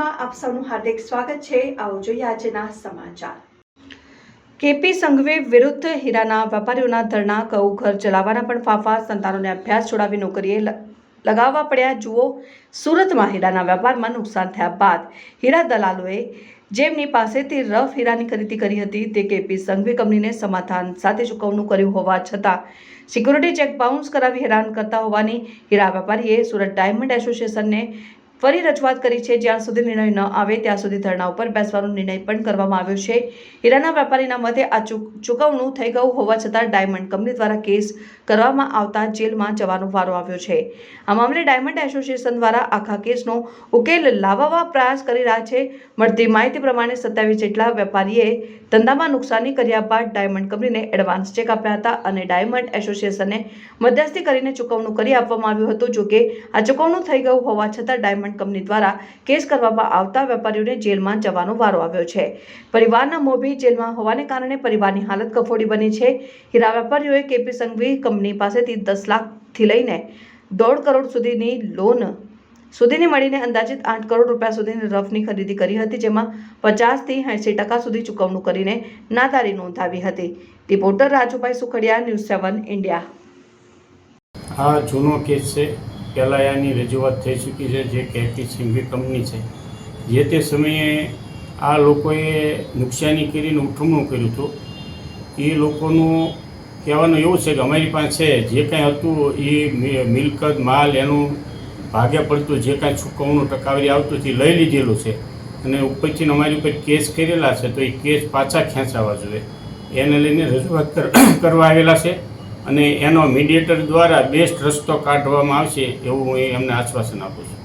ન્યૂઝમાં આપ સૌનું હાર્દિક સ્વાગત છે। આવો જોઈએ આજના સમાચાર। કેપી સંઘવી વિરુદ્ધ હીરાના વેપારીઓના ધરણા, કહું ઘર ચલાવવાના પણ ફાફા, સંતાનોને અભ્યાસ છોડાવી નોકરીએ લગાવવા પડ્યા। જુઓ, સુરતમાં હીરાના વેપારમાં નુકસાન થયા બાદ હીરા દલાલોએ જેમની પાસેથી રફ હીરાની ખરીદી કરી હતી તે કેપી સંઘવી કંપનીને સમાધાન સાથે ચૂકવણું કર્યું હોવા છતાં સિક્યુરિટી ચેક બાઉન્સ કરાવી હેરાન કરતા હોવાની હીરા વેપારીએ સુરત ડાયમંડ એસોસિએશનને ફરી રજૂઆત કરી છે। જ્યાં સુધી નિર્ણય ન આવે ત્યાં સુધી ધરણા ઉપર બેસવાનો નિર્ણય પણ કરવામાં આવ્યો છે। હીરાના વેપારીના મતે આ ચૂકવણું થઈ ગયું હોવા છતાં ડાયમંડ કંપની દ્વારા કેસ કરવામાં આવતા જેલમાં જવાનો વારો આવ્યો છે। આ મામલે ડાયમંડ એસોસિએશન દ્વારા આખા કેસનો ઉકેલ લાવવા પ્રયાસ કરી રહ્યા છે। મળતી માહિતી પ્રમાણે 27 જેટલા વેપારીએ ધંધામાં નુકસાની કર્યા બાદ ડાયમંડ કંપનીને એડવાન્સ ચેક આપ્યા હતા અને ડાયમંડ એસોસિએશને મધ્યસ્થી કરીને ચૂકવણું કરી આપવામાં આવ્યું હતું। જોકે આ ચૂકવણું થઈ ગયું હોવા છતાં ડાયમંડ કંપની દ્વારા કેસ કરવામાં આવતા વેપારીઓને જેલમાં જવાનો વારો આવ્યો છે। પરિવારના મોભી જેલમાં હોવાને કારણે પરિવારની હાલત કફોડી બની છે। હીરા વેપારીઓએ કેપી સંઘવી કંપની પાસેથી 10 લાખથી લઈને 1.5 કરોડ સુધીની લોન સુધીની મળીને અંદાજિત 8 કરોડ રૂપિયા સુધીની રફની ખરીદી કરી હતી, જેમાં 50 થી 80% સુધી ચૂકવણું કરીને નાદારી નોંધાવી હતી। Reporter Rajubhai Sukhadia, news 7 India. આ જૂનો કેસ છે। પહેલાં એની રજૂઆત થઈ ચૂકી છે। જે કેપી સંઘવી કંપની છે, જે તે સમયે આ લોકોએ નુકસાની કરીને ઉઠમણું કર્યું હતું। એ લોકોનું કહેવાનું એવું છે કે અમારી પાસે જે કાંઈ હતું એ મિલકત માલ એનું ભાગે પડતું જે કાંઈ ચૂકવણું ટકાવારી આવતું એ લઈ લીધેલું છે અને ઉપરથી અમારી ઉપર કેસ કરેલા છે, તો એ કેસ પાછા ખેંચાવા જોઈએ એને લઈને રજૂઆત કરવા આવેલા છે અને એનો મીડિયેટર દ્વારા બેસ્ટ રસ્તો કાઢવામાં આવશે એવું હું એમને આશ્વાસન આપું છું।